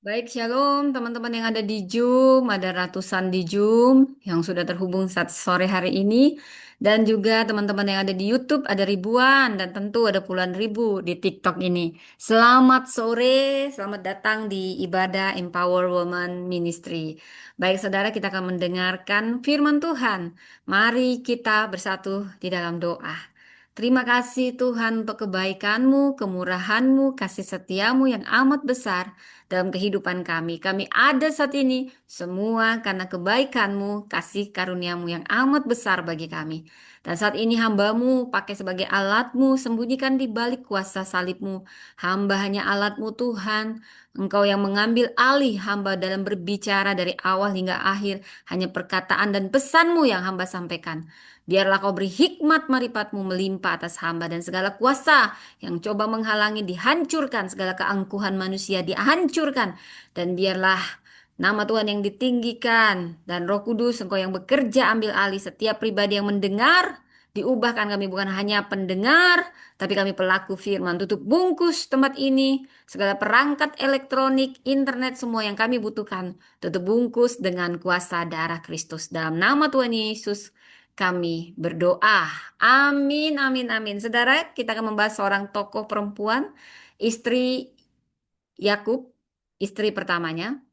Baik, shalom teman-teman yang ada di Zoom, ada ratusan di Zoom yang sudah terhubung saat sore hari ini, dan juga teman-teman yang ada di YouTube ada ribuan dan tentu ada puluhan ribu di TikTok ini. Selamat sore, selamat datang di ibadah Empower Women Ministry. Baik, saudara, kita akan mendengarkan firman Tuhan. Mari kita bersatu di dalam doa. Terima kasih Tuhan untuk kebaikan-Mu, kemurahan-Mu, kasih setiamu yang amat besar dalam kehidupan kami. Kami ada saat ini semua karena kebaikan-Mu, kasih karunia-Mu yang amat besar bagi kami. Dan saat ini hamba-Mu pakai sebagai alat-Mu, sembunyikan di balik kuasa salib-Mu. Hamba hanya alat-Mu Tuhan. Engkau yang mengambil alih hamba dalam berbicara dari awal hingga akhir. Hanya perkataan dan pesan-Mu yang hamba sampaikan. Biarlah kau beri hikmat maripatmu melimpah atas hamba dan segala kuasa yang coba menghalangi dihancurkan, segala keangkuhan manusia dihancurkan. Dan biarlah nama Tuhan yang ditinggikan dan Roh Kudus Engkau yang bekerja ambil alih setiap pribadi yang mendengar. Diubahkan kami bukan hanya pendengar, tapi kami pelaku firman. Tutup bungkus tempat ini, segala perangkat elektronik, internet, semua yang kami butuhkan. Tutup bungkus dengan kuasa darah Kristus. Dalam nama Tuhan Yesus, kami berdoa. Amin, amin, amin. Saudara, kita akan membahas seorang tokoh perempuan, istri Yakub, istri pertamanya.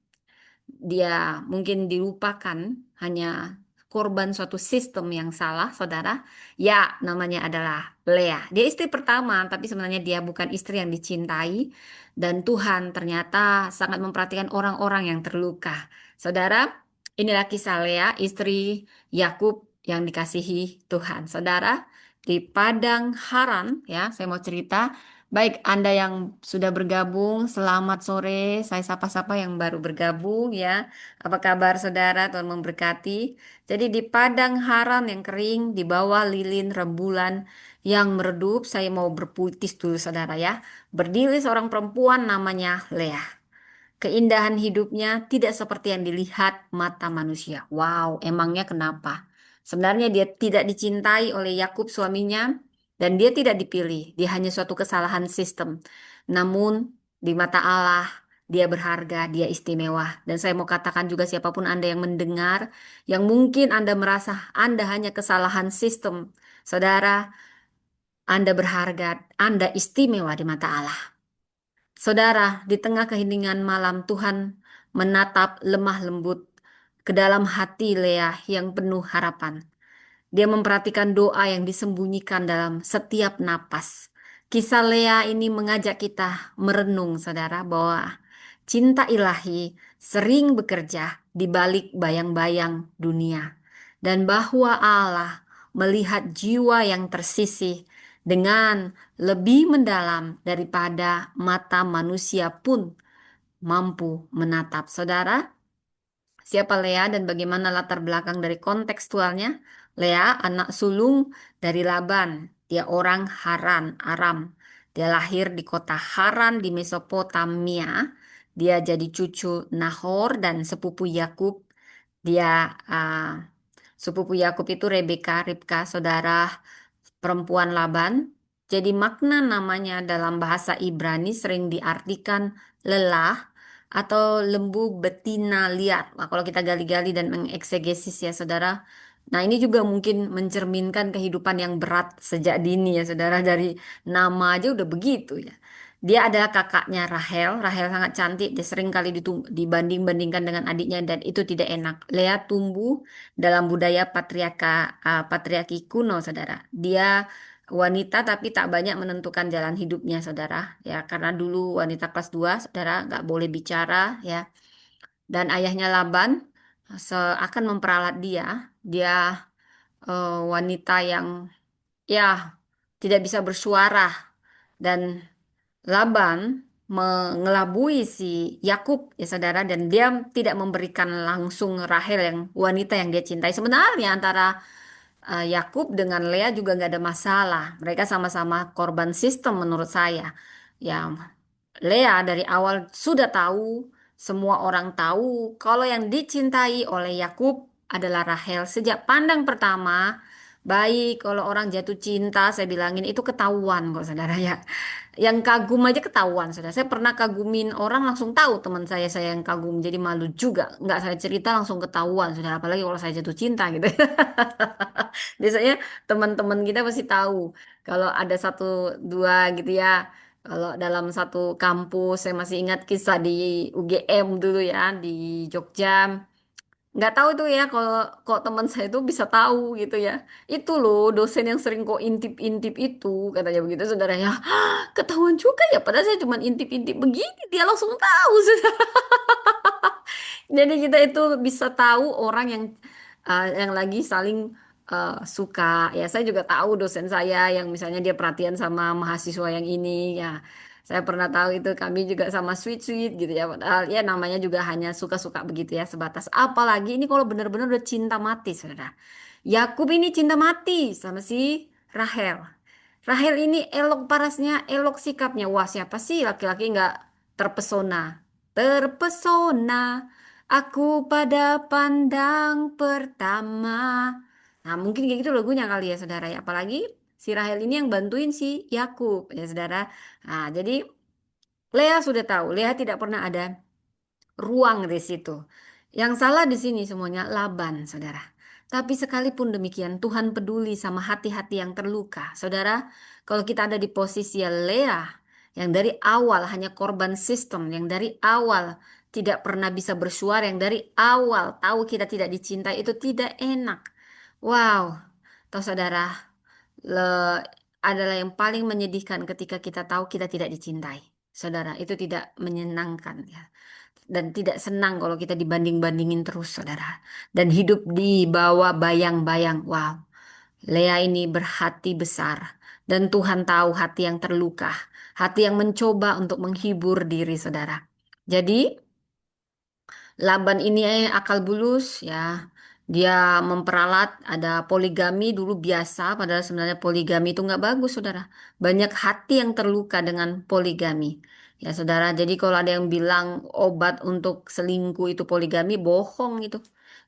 Dia mungkin dilupakan, hanya korban suatu sistem yang salah, saudara. Ya, namanya adalah Lea. Dia istri pertama, tapi sebenarnya dia bukan istri yang dicintai. Dan Tuhan ternyata sangat memperhatikan orang-orang yang terluka. Saudara, inilah kisah Lea, istri Yakub yang dikasihi Tuhan. Saudara, di Padang Haran, ya, saya mau cerita. Baik, Anda yang sudah bergabung, selamat sore. Saya sapa-sapa yang baru bergabung ya. Apa kabar saudara? Tuhan memberkati. Jadi di padang haran yang kering, di bawah lilin rembulan yang meredup, saya mau berpuitis dulu saudara ya. Berdiri seorang perempuan namanya Leah. Keindahan hidupnya tidak seperti yang dilihat mata manusia. Wow, emangnya kenapa? Sebenarnya dia tidak dicintai oleh Yakub suaminya dan dia tidak dipilih. Dia hanya suatu kesalahan sistem. Namun di mata Allah dia berharga, dia istimewa. Dan saya mau katakan juga siapapun Anda yang mendengar, yang mungkin Anda merasa Anda hanya kesalahan sistem. Saudara, Anda berharga, Anda istimewa di mata Allah. Saudara, di tengah keheningan malam Tuhan menatap lemah lembut ke dalam hati Leah yang penuh harapan. Dia memperhatikan doa yang disembunyikan dalam setiap napas. Kisah Leah ini mengajak kita merenung, saudara, bahwa cinta ilahi sering bekerja di balik bayang-bayang dunia. Dan bahwa Allah melihat jiwa yang tersisih dengan lebih mendalam daripada mata manusia pun mampu menatap. Saudara, siapa Lea dan bagaimana latar belakang dari kontekstualnya? Lea anak sulung dari Laban. Dia orang Haran, Aram. Dia lahir di kota Haran di Mesopotamia. Dia jadi cucu Nahor dan sepupu Yakub. Dia sepupu Yakub itu Rebeka, Ribka, saudara perempuan Laban. Jadi makna namanya dalam bahasa Ibrani sering diartikan lelah atau lembu betina liar. Nah, kalau kita gali-gali dan mengeksegesis ya saudara. Nah ini juga mungkin mencerminkan kehidupan yang berat sejak dini ya saudara. Dari nama aja udah begitu ya. Dia adalah kakaknya Rahel. Rahel sangat cantik. Dia sering kali dibanding-bandingkan dengan adiknya dan itu tidak enak. Lea tumbuh dalam budaya patriarki kuno saudara. Dia wanita tapi tak banyak menentukan jalan hidupnya saudara ya karena dulu wanita kelas 2 saudara nggak boleh bicara ya dan ayahnya Laban akan memperalat dia wanita yang ya tidak bisa bersuara dan Laban mengelabui si Yakub ya saudara dan dia tidak memberikan langsung Rahel yang wanita yang dia cintai sebenarnya antara Yakub dengan Lea juga nggak ada masalah. Mereka sama-sama korban sistem menurut saya. Ya, Lea dari awal sudah tahu, semua orang tahu kalau yang dicintai oleh Yakub adalah Rahel. Sejak pandang pertama, Baik, kalau orang jatuh cinta, saya bilangin itu ketahuan kok, saudara ya. Yang kagum aja ketahuan, saudara. Saya pernah kagumin orang langsung tahu teman saya yang kagum, jadi malu juga. Nggak saya cerita langsung ketahuan, saudara. Apalagi kalau saya jatuh cinta gitu. Biasanya teman-teman kita pasti tahu kalau ada satu dua gitu ya. Kalau dalam satu kampus, saya masih ingat kisah di UGM dulu ya, di Jogja. Nggak tahu tuh ya kalau kok teman saya itu bisa tahu gitu ya. Itu loh dosen yang sering kok intip-intip itu katanya begitu saudara ya. Ketahuan juga ya padahal saya cuma intip-intip begini dia langsung tahu. Jadi kita itu bisa tahu orang yang lagi saling suka. Ya saya juga tahu dosen saya yang misalnya dia perhatian sama mahasiswa yang ini ya. Saya pernah tahu itu kami juga sama sweet-sweet gitu ya. Padahal ya namanya juga hanya suka-suka begitu ya sebatas. Apalagi ini kalau benar-benar udah cinta mati saudara. Yakub ini cinta mati sama si Rahel. Rahel ini elok parasnya, elok sikapnya. Wah, siapa sih laki-laki nggak terpesona? Terpesona aku pada pandang pertama. Nah, mungkin kayak gitu lagunya kali ya, saudara ya. Apalagi si Rahel ini yang bantuin si Yakub, ya, saudara. Nah, jadi Lea sudah tahu, Lea tidak pernah ada ruang di situ. Yang salah di sini semuanya Laban, saudara. Tapi sekalipun demikian, Tuhan peduli sama hati-hati yang terluka. Saudara, kalau kita ada di posisi Lea, yang dari awal hanya korban sistem, yang dari awal tidak pernah bisa bersuara, yang dari awal tahu kita tidak dicintai, itu tidak enak. Wow, tahu saudara, le- adalah yang paling menyedihkan ketika kita tahu kita tidak dicintai. Saudara, itu tidak menyenangkan ya dan tidak senang kalau kita dibanding-bandingin terus, saudara. Dan hidup di bawah bayang-bayang. Wow, Lea ini berhati besar. Dan Tuhan tahu hati yang terluka. Hati yang mencoba untuk menghibur diri, saudara. Jadi, Laban ini akal bulus ya. Dia memperalat ada poligami dulu biasa, padahal sebenarnya poligami itu nggak bagus, saudara. Banyak hati yang terluka dengan poligami. Ya, saudara. Jadi kalau ada yang bilang obat untuk selingkuh itu poligami, bohong itu.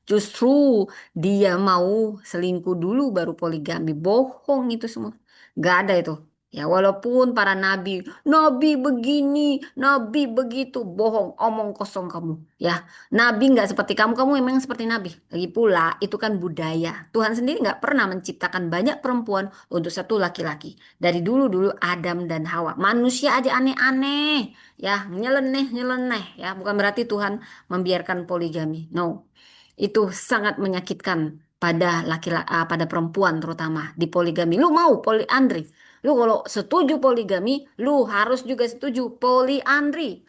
Justru dia mau selingkuh dulu baru poligami. Bohong itu semua. Gak ada itu. Ya, walaupun para nabi, nabi begini, nabi begitu, bohong, omong kosong kamu. Ya, nabi nggak seperti kamu, kamu memang seperti nabi. Lagi pula, itu kan budaya. Tuhan sendiri nggak pernah menciptakan banyak perempuan untuk satu laki-laki. Dari dulu-dulu Adam dan Hawa. Manusia aja aneh-aneh. Ya, nyeleneh-nyeleneh. Ya, bukan berarti Tuhan membiarkan poligami. No, itu sangat menyakitkan pada laki-laki, pada perempuan terutama di poligami. Lu mau poliandri? Lu kalau setuju poligami, lu harus juga setuju poliandri.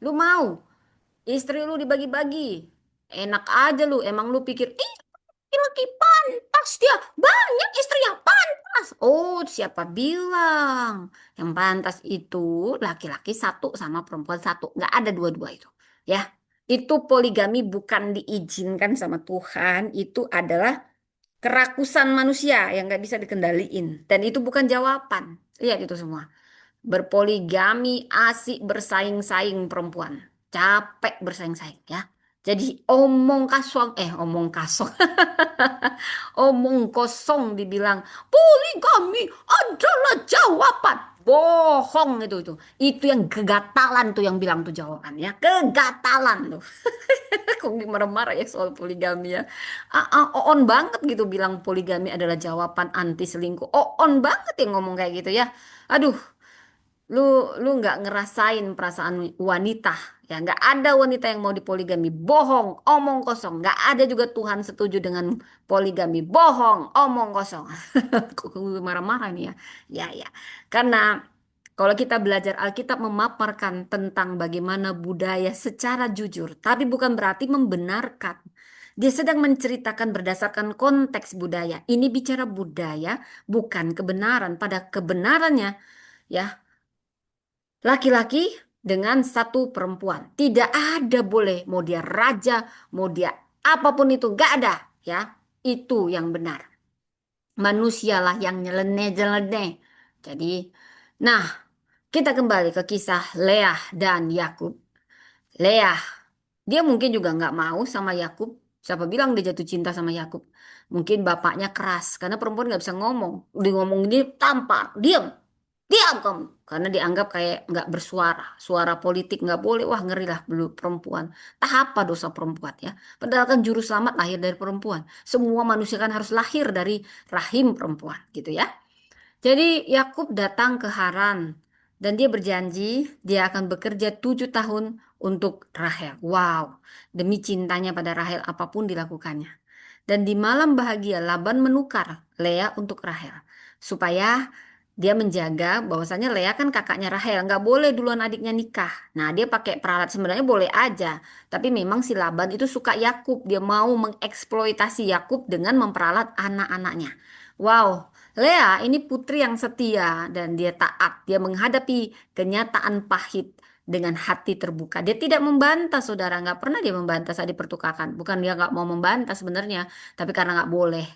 Lu mau? Istri lu dibagi-bagi. Enak aja lu. Emang lu pikir, ih, laki-laki pantas dia. Banyak istri yang pantas. Oh, siapa bilang? Yang pantas itu laki-laki satu sama perempuan satu. Nggak ada dua-dua itu. Ya, itu poligami bukan diizinkan sama Tuhan. Itu adalah kerakusan manusia yang nggak bisa dikendaliin. Dan itu bukan jawaban. Lihat itu semua. Berpoligami asik bersaing-saing perempuan. Capek bersaing-saing ya. Jadi omong kosong. Omong kosong dibilang poligami adalah jawaban. Bohong itu. Itu yang kegatalan tuh yang bilang tuh jawaban ya. Kegatalan tuh. Kok marah-marah ya soal poligami ya. On banget gitu bilang poligami adalah jawaban anti selingkuh. On banget yang ngomong kayak gitu ya. Aduh, lu lu nggak ngerasain perasaan wanita ya, nggak ada wanita yang mau dipoligami, bohong, omong kosong. Nggak ada juga Tuhan setuju dengan poligami, bohong, omong kosong. Kok gue marah-marah nih ya. Ya, ya, karena kalau kita belajar Alkitab memaparkan tentang bagaimana budaya secara jujur tapi bukan berarti membenarkan. Dia sedang menceritakan berdasarkan konteks budaya. Ini bicara budaya, bukan kebenaran. Pada kebenarannya, ya, laki-laki dengan satu perempuan. Tidak ada boleh, mau dia raja, mau dia apapun itu, nggak ada. Ya, itu yang benar. Manusialah yang nyeleneh-nyeleneh. Jadi, nah, kita kembali ke kisah Leah dan Yakub. Leah, dia mungkin juga nggak mau sama Yakub. Siapa bilang dia jatuh cinta sama Yakub? Mungkin bapaknya keras karena perempuan nggak bisa ngomong. Udah ngomong ini tampar, diam, diam kamu. Karena dianggap kayak nggak bersuara, suara politik nggak boleh. Wah ngeri lah dulu perempuan. Tak apa dosa perempuan ya. Padahal kan juru selamat lahir dari perempuan. Semua manusia kan harus lahir dari rahim perempuan gitu ya. Jadi Yakub datang ke Haran dan dia berjanji dia akan bekerja 7 tahun untuk Rahel. Wow, demi cintanya pada Rahel apapun dilakukannya. Dan di malam bahagia Laban menukar Lea untuk Rahel supaya dia menjaga bahwasanya Lea kan kakaknya Rahel, nggak boleh duluan adiknya nikah. Nah dia pakai peralat sebenarnya boleh aja, tapi memang si Laban itu suka Yakub, dia mau mengeksploitasi Yakub dengan memperalat anak-anaknya. Wow, Lea ini putri yang setia dan dia taat. Dia menghadapi kenyataan pahit dengan hati terbuka. Dia tidak membantah, saudara. Nggak pernah dia membantah saat dipertukarkan. Bukan dia nggak mau membantah sebenarnya, tapi karena nggak boleh,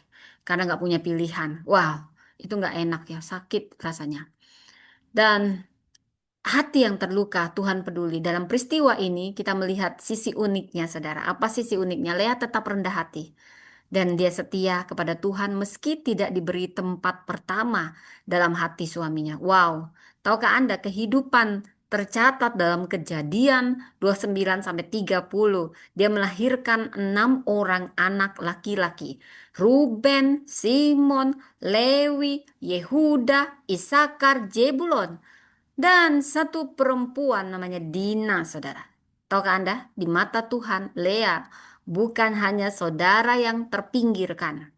karena nggak punya pilihan. Wow, itu nggak enak ya, sakit rasanya. Dan hati yang terluka, Tuhan peduli. Dalam peristiwa ini kita melihat sisi uniknya, saudara. Apa sisi uniknya? Lea tetap rendah hati. Dan dia setia kepada Tuhan meski tidak diberi tempat pertama dalam hati suaminya. Wow, tahukah Anda kehidupan tercatat dalam Kejadian 29 sampai 30. Dia melahirkan 6 orang anak laki-laki. Ruben, Simon, Lewi, Yehuda, Isakar, Jebulon. Dan satu perempuan namanya Dina, saudara. Tahukah Anda, di mata Tuhan, Lea bukan hanya saudara yang terpinggirkan,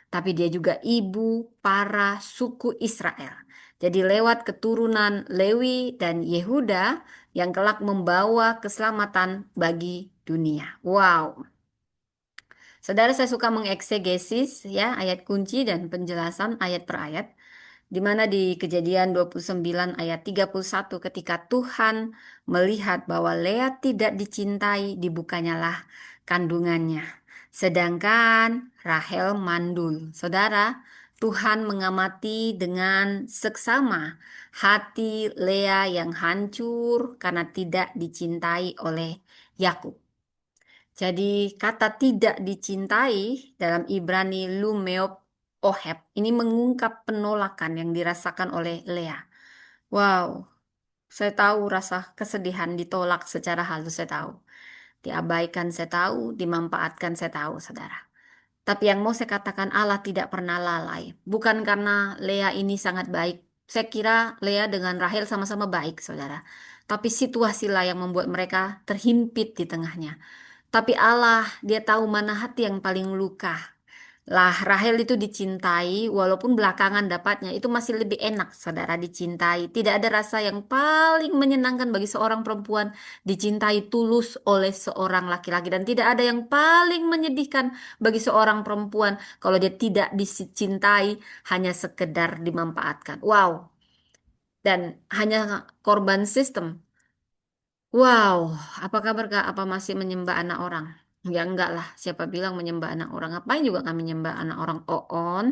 tapi dia juga ibu para suku Israel. Jadi lewat keturunan Lewi dan Yehuda yang kelak membawa keselamatan bagi dunia. Wow. Saudara, saya suka mengeksegesis ya ayat kunci dan penjelasan ayat per ayat. Di mana di Kejadian 29 ayat 31 ketika Tuhan melihat bahwa Lea tidak dicintai, dibukanyalah kandungannya. Sedangkan Rahel mandul. Saudara, Tuhan mengamati dengan seksama hati Lea yang hancur karena tidak dicintai oleh Yakub. Jadi kata tidak dicintai dalam Ibrani lumeop oheb ini mengungkap penolakan yang dirasakan oleh Lea. Wow, saya tahu rasa kesedihan ditolak secara halus saya tahu. Diabaikan saya tahu, dimanfaatkan saya tahu, saudara. Tapi yang mau saya katakan Allah tidak pernah lalai. Bukan karena Lea ini sangat baik. Saya kira Lea dengan Rahel sama-sama baik, saudara. Tapi situasilah yang membuat mereka terhimpit di tengahnya. Tapi Allah, dia tahu mana hati yang paling luka. Lah, Rahel itu dicintai, walaupun belakangan dapatnya itu masih lebih enak, saudara dicintai. Tidak ada rasa yang paling menyenangkan bagi seorang perempuan dicintai tulus oleh seorang laki-laki. Dan tidak ada yang paling menyedihkan bagi seorang perempuan kalau dia tidak dicintai, hanya sekedar dimanfaatkan. Wow, dan hanya korban sistem. Wow, apa kabar Kak? Apa masih menyembah anak orang? Ya enggak lah, siapa bilang menyembah anak orang? Ngapain juga kami menyembah anak orang? On.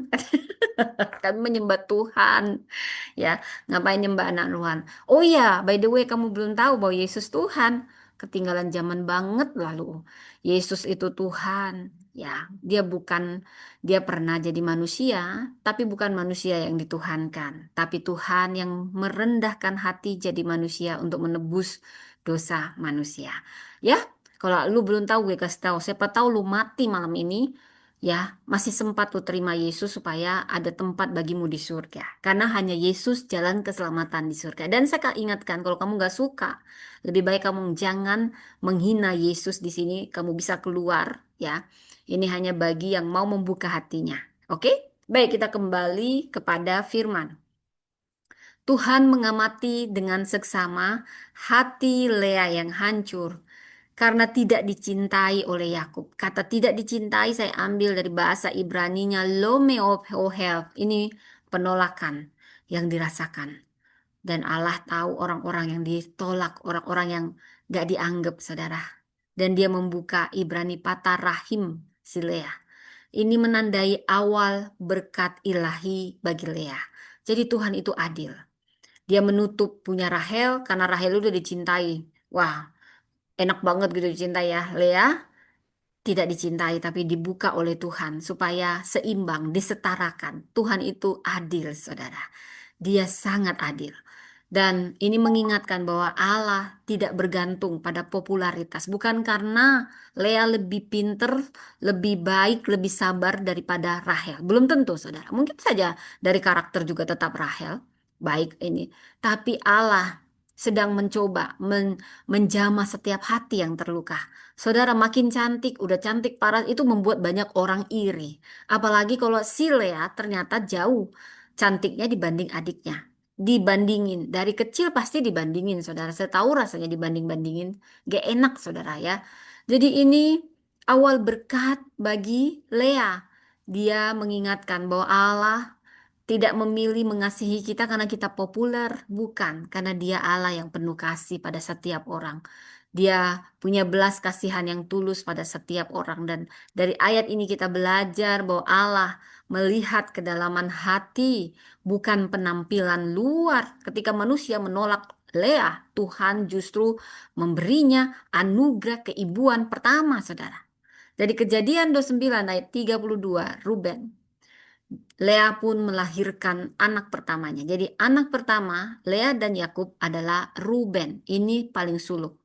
Kami menyembah Tuhan. Ya, ngapain nyembah anak Tuhan? Oh ya, by the way, kamu belum tahu bahwa Yesus Tuhan. Ketinggalan zaman banget lalu. Yesus itu Tuhan. Ya, dia pernah jadi manusia, tapi bukan manusia yang dituhankan. Tapi Tuhan yang merendahkan hati jadi manusia untuk menebus dosa manusia. Ya, kalau lu belum tahu gue kasih tahu. Siapa tahu lu mati malam ini, ya masih sempat lu terima Yesus supaya ada tempat bagimu di surga. Karena hanya Yesus jalan keselamatan di surga. Dan saya ingatkan kalau kamu gak suka, lebih baik kamu jangan menghina Yesus di sini. Kamu bisa keluar, ya. Ini hanya bagi yang mau membuka hatinya. Oke? Baik, kita kembali kepada firman. Tuhan mengamati dengan seksama hati Lea yang hancur karena tidak dicintai oleh Yakub. Kata tidak dicintai saya ambil dari bahasa Ibraninya lomeohel. Ini penolakan yang dirasakan. Dan Allah tahu orang-orang yang ditolak, orang-orang yang gak dianggap, saudara. Dan dia membuka Ibrani patah rahim si Lea. Ini menandai awal berkat ilahi bagi Lea. Jadi Tuhan itu adil. Dia menutup punya Rahel karena Rahel udah dicintai. Wah, enak banget gitu dicintai ya, Lea. tidak dicintai tapi dibuka oleh Tuhan supaya seimbang, disetarakan. Tuhan itu adil, saudara. Dia sangat adil. Dan ini mengingatkan bahwa Allah tidak bergantung pada popularitas. Bukan karena Lea lebih pinter, lebih baik, lebih sabar daripada Rahel. Belum tentu, saudara. Mungkin saja dari karakter juga tetap Rahel. Baik ini. Tapi Allah sedang mencoba menjamah setiap hati yang terluka. Saudara makin cantik, udah cantik parah itu membuat banyak orang iri. Apalagi kalau si Lea ternyata jauh cantiknya dibanding adiknya. Dibandingin, dari kecil pasti dibandingin, saudara. Saya tahu rasanya dibanding-bandingin. Gak enak, saudara ya. Jadi ini awal berkat bagi Lea. Dia mengingatkan bahwa Allah tidak memilih mengasihi kita karena kita populer, bukan, karena Dia Allah yang penuh kasih pada setiap orang. Dia punya belas kasihan yang tulus pada setiap orang dan dari ayat ini kita belajar bahwa Allah melihat kedalaman hati, bukan penampilan luar. Ketika manusia menolak Lea, Tuhan justru memberinya anugerah keibuan pertama, Saudara. Dari Kejadian 29 ayat 32, Ruben. Lea pun melahirkan anak pertamanya. Jadi anak pertama Lea dan Yakub adalah Ruben. Ini paling sulung.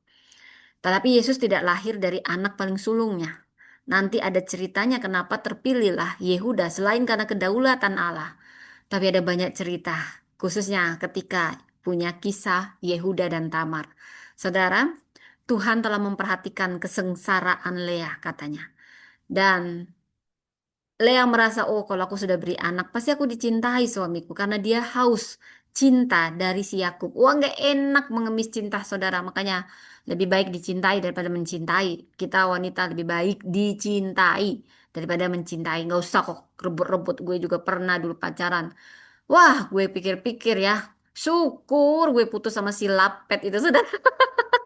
Tetapi Yesus tidak lahir dari anak paling sulungnya. Nanti ada ceritanya kenapa terpilihlah Yehuda selain karena kedaulatan Allah. Tapi ada banyak cerita, khususnya ketika punya kisah Yehuda dan Tamar. Saudara, Tuhan telah memperhatikan kesengsaraan Lea katanya. Dan Lea merasa, oh kalau aku sudah beri anak, pasti aku dicintai suamiku. Karena dia haus cinta dari si Yakub. Wah nggak enak mengemis cinta saudara. Makanya lebih baik dicintai daripada mencintai. Kita wanita lebih baik dicintai daripada mencintai. Nggak usah kok rebut-rebut. Gue juga pernah dulu pacaran. Wah gue pikir-pikir ya. Syukur gue putus sama si Lapet itu sudah.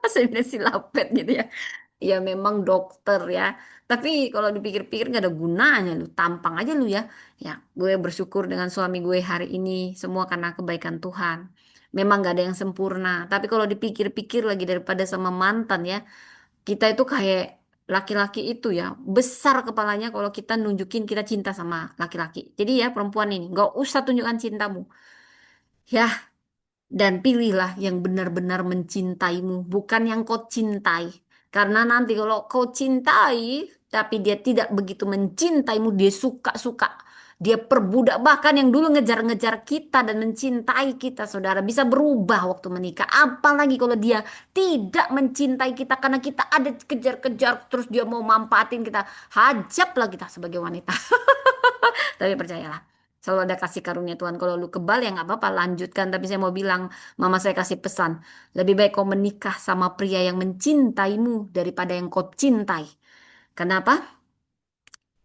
Saya bilang si Lapet gitu ya. Ya memang dokter ya. Tapi kalau dipikir-pikir nggak ada gunanya lu. Tampang aja lu ya. Ya gue bersyukur dengan suami gue hari ini. Semua karena kebaikan Tuhan. Memang nggak ada yang sempurna. Tapi kalau dipikir-pikir lagi daripada sama mantan ya. Kita itu kayak laki-laki itu ya. Besar kepalanya kalau kita nunjukin kita cinta sama laki-laki. Jadi ya perempuan ini. Nggak usah tunjukkan cintamu. Ya dan pilihlah yang benar-benar mencintaimu, bukan yang kau cintai. Karena nanti kalau kau cintai, tapi dia tidak begitu mencintaimu, dia suka-suka. Dia perbudak, bahkan yang dulu ngejar-ngejar kita dan mencintai kita, saudara, bisa berubah waktu menikah. Apalagi kalau dia tidak mencintai kita karena kita ada kejar-kejar, terus dia mau manfaatin kita. Hajablah kita sebagai wanita. Tapi percayalah, selalu ada kasih karunia Tuhan. Kalau lu kebal ya nggak apa-apa, lanjutkan. Tapi saya mau bilang, mama saya kasih pesan, lebih baik kau menikah sama pria yang mencintaimu daripada yang kau cintai. Kenapa?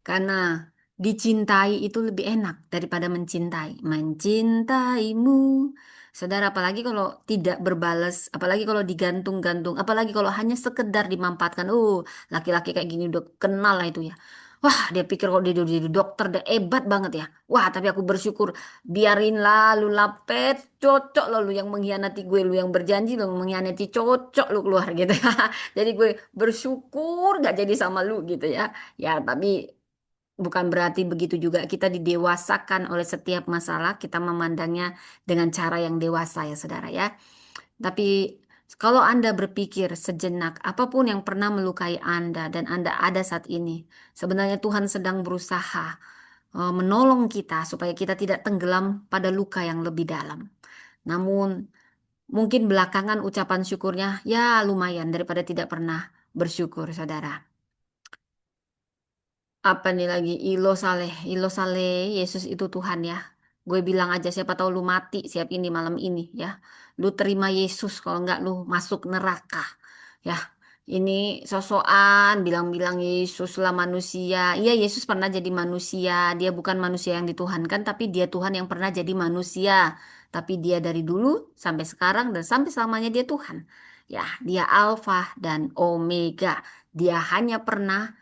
Karena dicintai itu lebih enak daripada mencintai. Mencintaimu. Saudara, apalagi kalau tidak berbalas, apalagi kalau digantung-gantung, apalagi kalau hanya sekedar dimanfaatkan. Laki-laki kayak gini udah kenal lah itu ya. Wah, dia pikir kalau dia udah jadi dokter, dia hebat banget ya. Wah, tapi aku bersyukur. Biarinlah lu lapet, cocok lo lu yang mengkhianati gue, lu yang berjanji, lu yang mengkhianati, cocok lu keluar gitu ya. Jadi gue bersyukur gak jadi sama lu gitu ya. Ya, tapi bukan berarti begitu juga kita didewasakan oleh setiap masalah, kita memandangnya dengan cara yang dewasa ya saudara ya. Tapi kalau Anda berpikir sejenak, apapun yang pernah melukai Anda dan Anda ada saat ini, sebenarnya Tuhan sedang berusaha menolong kita supaya kita tidak tenggelam pada luka yang lebih dalam. Namun mungkin belakangan ucapan syukurnya ya lumayan daripada tidak pernah bersyukur saudara. Apa nih lagi Ilo saleh Yesus itu Tuhan ya. Gue bilang aja siapa tahu lu mati siap ini malam ini ya. Lu terima Yesus kalau enggak lu masuk neraka ya. Ini sosokan bilang-bilang Yesus lah manusia. Iya Yesus pernah jadi manusia. Dia bukan manusia yang dituhankan tapi dia Tuhan yang pernah jadi manusia. Tapi dia dari dulu sampai sekarang dan sampai selamanya dia Tuhan. Ya, dia Alfa dan Omega. Dia hanya pernah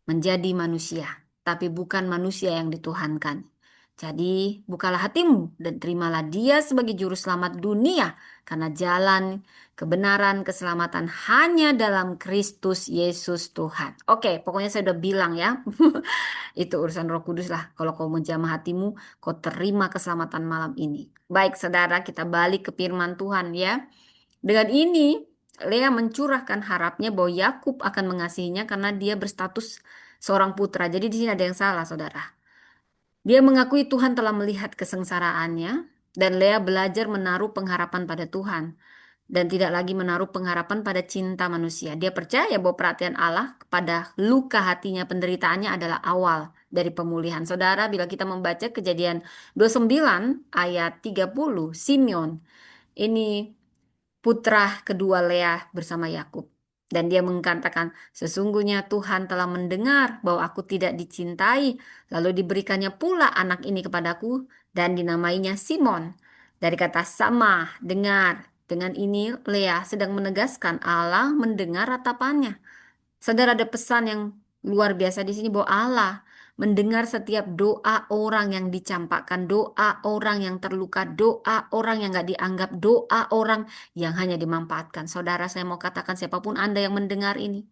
menjadi manusia, tapi bukan manusia yang dituhankan. Jadi, bukalah hatimu dan terimalah Dia sebagai juru selamat dunia, karena jalan kebenaran, keselamatan hanya dalam Kristus Yesus Tuhan. Oke, pokoknya saya udah bilang ya, itu urusan Roh Kudus lah. Kalau kau menjamah hatimu, kau terima keselamatan malam ini. Baik, saudara, kita balik ke firman Tuhan ya. Dengan ini, Lea mencurahkan harapnya bahwa Yakub akan mengasihinya karena dia berstatus seorang putra. Jadi di sini ada yang salah, saudara. Dia mengakui Tuhan telah melihat kesengsaraannya dan Lea belajar menaruh pengharapan pada Tuhan dan tidak lagi menaruh pengharapan pada cinta manusia. Dia percaya bahwa perhatian Allah kepada luka hatinya, penderitaannya adalah awal dari pemulihan. Saudara, bila kita membaca Kejadian 29 ayat 30, Simeon ini putra kedua Lea bersama Yakub. Dan dia mengatakan, sesungguhnya Tuhan telah mendengar bahwa aku tidak dicintai, lalu diberikannya pula anak ini kepadaku dan dinamainya Simon. Dari kata sama, dengar. Dengan ini Lea sedang menegaskan Allah mendengar ratapannya. Saudara, ada pesan yang luar biasa di sini bahwa Allah mendengar setiap doa orang yang dicampakkan, doa orang yang terluka, doa orang yang nggak dianggap, doa orang yang hanya dimanfaatkan. Saudara, saya mau katakan siapapun Anda yang mendengar ini.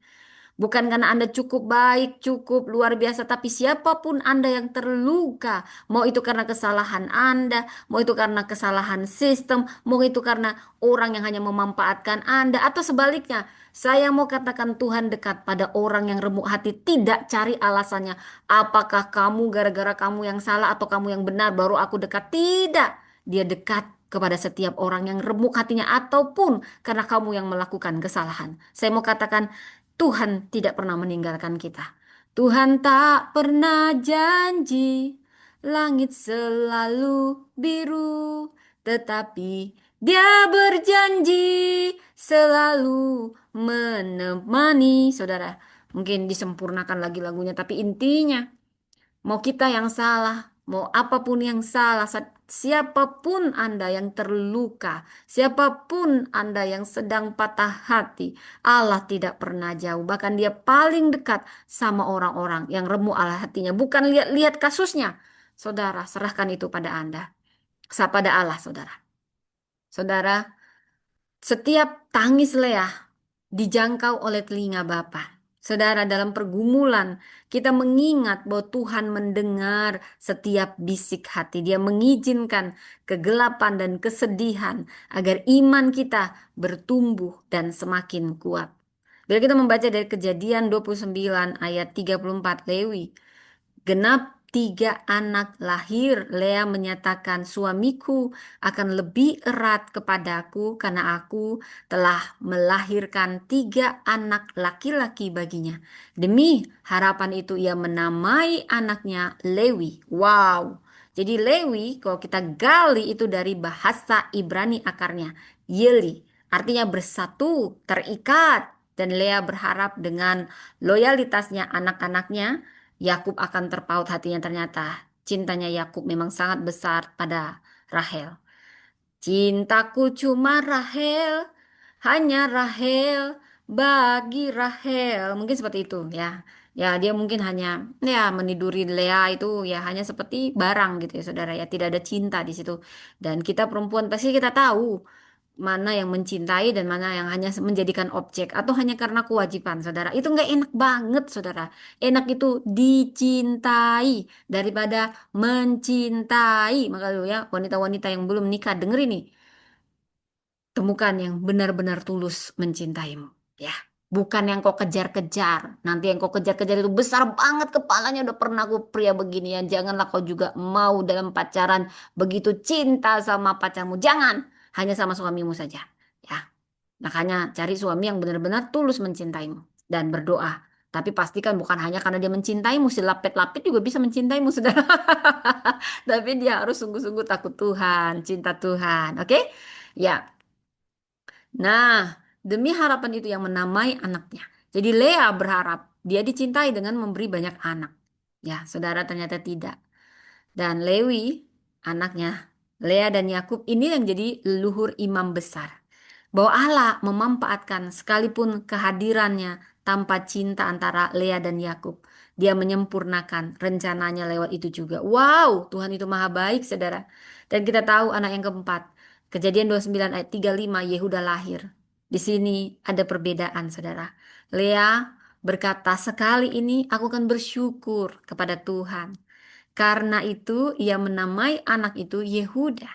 Bukan karena Anda cukup baik, cukup luar biasa, tapi siapapun Anda yang terluka, mau itu karena kesalahan Anda, mau itu karena kesalahan sistem, mau itu karena orang yang hanya memanfaatkan Anda, atau sebaliknya, saya mau katakan Tuhan dekat pada orang yang remuk hati, tidak cari alasannya. Apakah kamu gara-gara kamu yang salah atau kamu yang benar baru aku dekat? Tidak, dia dekat kepada setiap orang yang remuk hatinya ataupun karena kamu yang melakukan kesalahan. Saya mau katakan Tuhan tidak pernah meninggalkan kita. Tuhan tak pernah janji langit selalu biru, tetapi Dia berjanji selalu menemani. Saudara, mungkin disempurnakan lagi lagunya, tapi intinya mau kita yang salah, mau apapun yang salah, siapapun Anda yang terluka, siapapun Anda yang sedang patah hati, Allah tidak pernah jauh. Bahkan Dia paling dekat sama orang-orang yang remuk Allah hatinya. Bukan lihat-lihat kasusnya. Saudara, serahkan itu pada Anda. Pada Allah, saudara. Saudara, setiap tangis Leah dijangkau oleh telinga Bapa. Saudara, dalam pergumulan kita mengingat bahwa Tuhan mendengar setiap bisik hati. Dia mengizinkan kegelapan dan kesedihan agar iman kita bertumbuh dan semakin kuat. Bila kita membaca dari Kejadian 29 ayat 34 Lewi, genap 3 anak lahir, Lea menyatakan suamiku akan lebih erat kepadaku karena aku telah melahirkan 3 anak laki-laki baginya. Demi harapan itu ia menamai anaknya Lewi. Wow. Jadi Lewi kalau kita gali itu dari bahasa Ibrani akarnya. Yeli. Artinya bersatu, terikat. Dan Lea berharap dengan loyalitasnya anak-anaknya Yakub akan terpaut hatinya. Ternyata cintanya Yakub memang sangat besar pada Rahel. Cintaku cuma Rahel, hanya Rahel, bagi Rahel. Mungkin seperti itu ya. Ya, dia mungkin hanya ya meniduri Lea itu ya hanya seperti barang gitu ya saudara ya. Tidak ada cinta di situ. Dan kita perempuan pasti kita tahu mana yang mencintai dan mana yang hanya menjadikan objek atau hanya karena kewajiban, saudara. Itu nggak enak banget, saudara. Enak itu dicintai daripada mencintai. Maka lu ya, wanita-wanita yang belum nikah, denger ini. Temukan yang benar-benar tulus mencintaimu. Ya, bukan yang kau kejar-kejar. Nanti yang kau kejar-kejar itu besar banget kepalanya. Udah pernah aku pria beginian. Janganlah kau juga mau dalam pacaran begitu cinta sama pacarmu. Jangan. Hanya sama suamimu saja. Ya, makanya cari suami yang benar-benar tulus mencintaimu dan berdoa. Tapi pastikan bukan hanya karena dia mencintaimu, si lapet-lapet juga bisa mencintaimu, saudara. Tapi dia harus sungguh-sungguh takut Tuhan, cinta Tuhan. Oke? Ya, nah, demi harapan itu yang menamai anaknya. Jadi Lea berharap dia dicintai dengan memberi banyak anak. Ya, saudara ternyata tidak. Dan Lewi, anaknya, Lea dan Yakub ini yang jadi leluhur imam besar. Bahwa Allah memanfaatkan sekalipun kehadirannya tanpa cinta antara Lea dan Yakub. Dia menyempurnakan rencananya lewat itu juga. Wow, Tuhan itu maha baik, saudara. Dan kita tahu anak yang keempat, Kejadian 29 ayat 35, Yehuda lahir. Di sini ada perbedaan, saudara. Lea berkata, sekali ini aku akan bersyukur kepada Tuhan. Karena itu ia menamai anak itu Yehuda.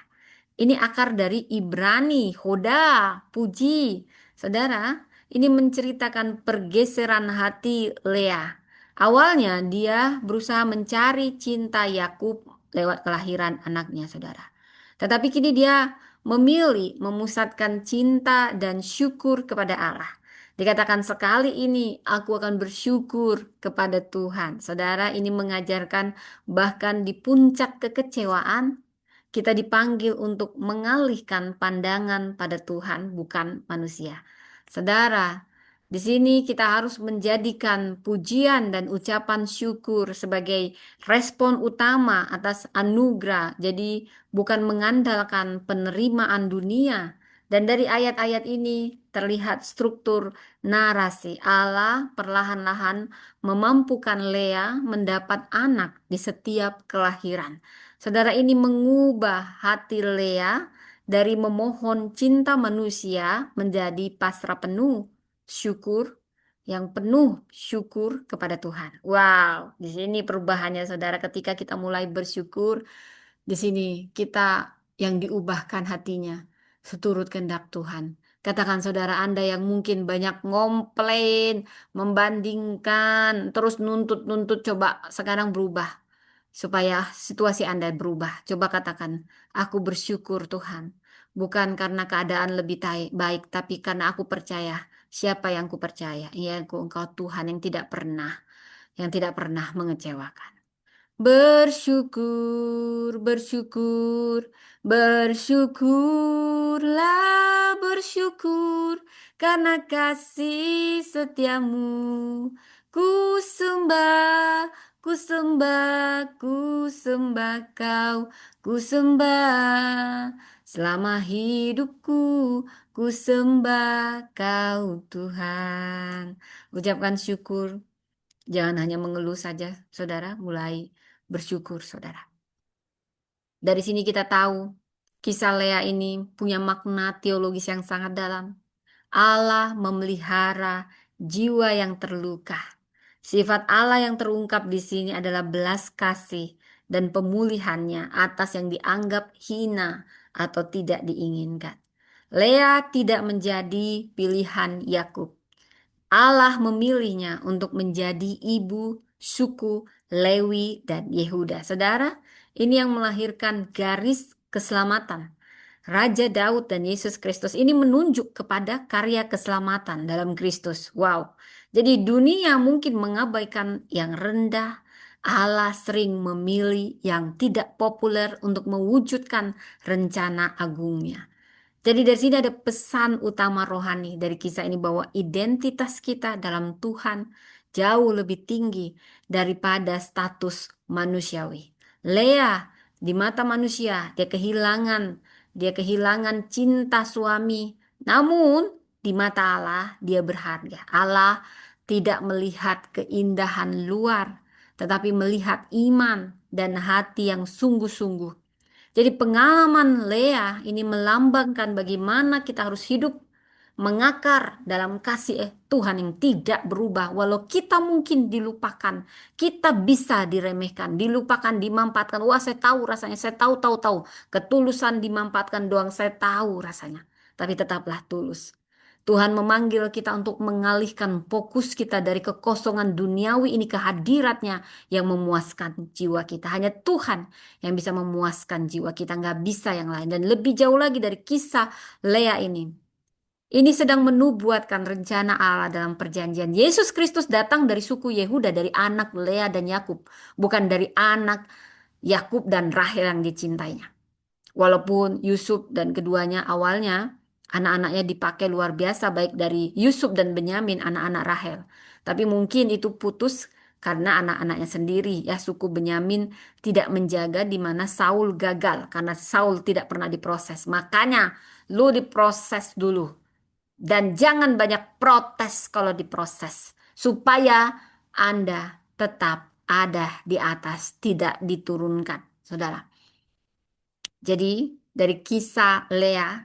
Ini akar dari Ibrani, Hoda, puji. Saudara, ini menceritakan pergeseran hati Lea. Awalnya dia berusaha mencari cinta Yakub lewat kelahiran anaknya, saudara. Tetapi kini dia memilih memusatkan cinta dan syukur kepada Allah. Dikatakan sekali ini aku akan bersyukur kepada Tuhan. Saudara, ini mengajarkan bahkan di puncak kekecewaan kita dipanggil untuk mengalihkan pandangan pada Tuhan, bukan manusia. Saudara, di sini kita harus menjadikan pujian dan ucapan syukur sebagai respon utama atas anugerah. Jadi, bukan mengandalkan penerimaan dunia. Dan dari ayat-ayat ini terlihat struktur narasi Allah perlahan-lahan memampukan Lea mendapat anak di setiap kelahiran. Saudara, ini mengubah hati Lea dari memohon cinta manusia menjadi pasrah penuh syukur, yang penuh syukur kepada Tuhan. Wow, di sini perubahannya, saudara, ketika kita mulai bersyukur, di sini kita yang diubahkan hatinya seturut kehendak Tuhan. Katakan saudara Anda yang mungkin banyak ngomplain, membandingkan, terus nuntut-nuntut, coba sekarang berubah supaya situasi Anda berubah. Coba katakan, aku bersyukur Tuhan. Bukan karena keadaan lebih baik, tapi karena aku percaya. Siapa yang ku percaya? Yaitu Engkau Tuhan yang tidak pernah mengecewakan. Bersyukur, bersyukur, bersyukurlah, bersyukur karena kasih setiamu. Ku sembah, ku sembah, ku sembah kau, ku sembah. Selama hidupku, ku sembah kau Tuhan. Ucapkan syukur. Jangan hanya mengeluh saja, saudara. Mulai bersyukur, saudara. Dari sini kita tahu kisah Lea ini punya makna teologis yang sangat dalam. Allah memelihara jiwa yang terluka. Sifat Allah yang terungkap di sini adalah belas kasih dan pemulihannya atas yang dianggap hina atau tidak diinginkan. Lea tidak menjadi pilihan Yakub. Allah memilihnya untuk menjadi ibu suku Lewi dan Yehuda. Saudara, ini yang melahirkan garis keselamatan. Raja Daud dan Yesus Kristus ini menunjuk kepada karya keselamatan dalam Kristus. Wow. Jadi dunia mungkin mengabaikan yang rendah. Allah sering memilih yang tidak populer untuk mewujudkan rencana agungnya. Jadi dari sini ada pesan utama rohani dari kisah ini bahwa identitas kita dalam Tuhan jauh lebih tinggi daripada status manusiawi. Lea di mata manusia dia kehilangan cinta suami, namun di mata Allah dia berharga. Allah tidak melihat keindahan luar, tetapi melihat iman dan hati yang sungguh-sungguh. Jadi pengalaman Lea ini melambangkan bagaimana kita harus hidup mengakar dalam kasih Tuhan yang tidak berubah. Walau kita mungkin dilupakan, kita bisa diremehkan, dilupakan, dimanfaatkan. Wah, saya tahu rasanya, saya tahu. Ketulusan dimanfaatkan doang, saya tahu rasanya. Tapi tetaplah tulus. Tuhan memanggil kita untuk mengalihkan fokus kita dari kekosongan duniawi ini ke hadiratnya yang memuaskan jiwa kita. Hanya Tuhan yang bisa memuaskan jiwa kita, nggak bisa yang lain. Dan lebih jauh lagi dari kisah Lea ini. Ini sedang menubuatkan rencana Allah dalam perjanjian. Yesus Kristus datang dari suku Yehuda, dari anak Lea dan Yakub, bukan dari anak Yakub dan Rahel yang dicintainya. Walaupun Yusuf dan keduanya awalnya anak-anaknya dipakai luar biasa baik dari Yusuf dan Benyamin anak-anak Rahel. Tapi mungkin itu putus karena anak-anaknya sendiri ya suku Benyamin tidak menjaga di mana Saul gagal karena Saul tidak pernah diproses. Makanya lu diproses dulu dan jangan banyak protes kalau diproses supaya Anda tetap ada di atas, tidak diturunkan, saudara. Jadi, dari kisah Lea,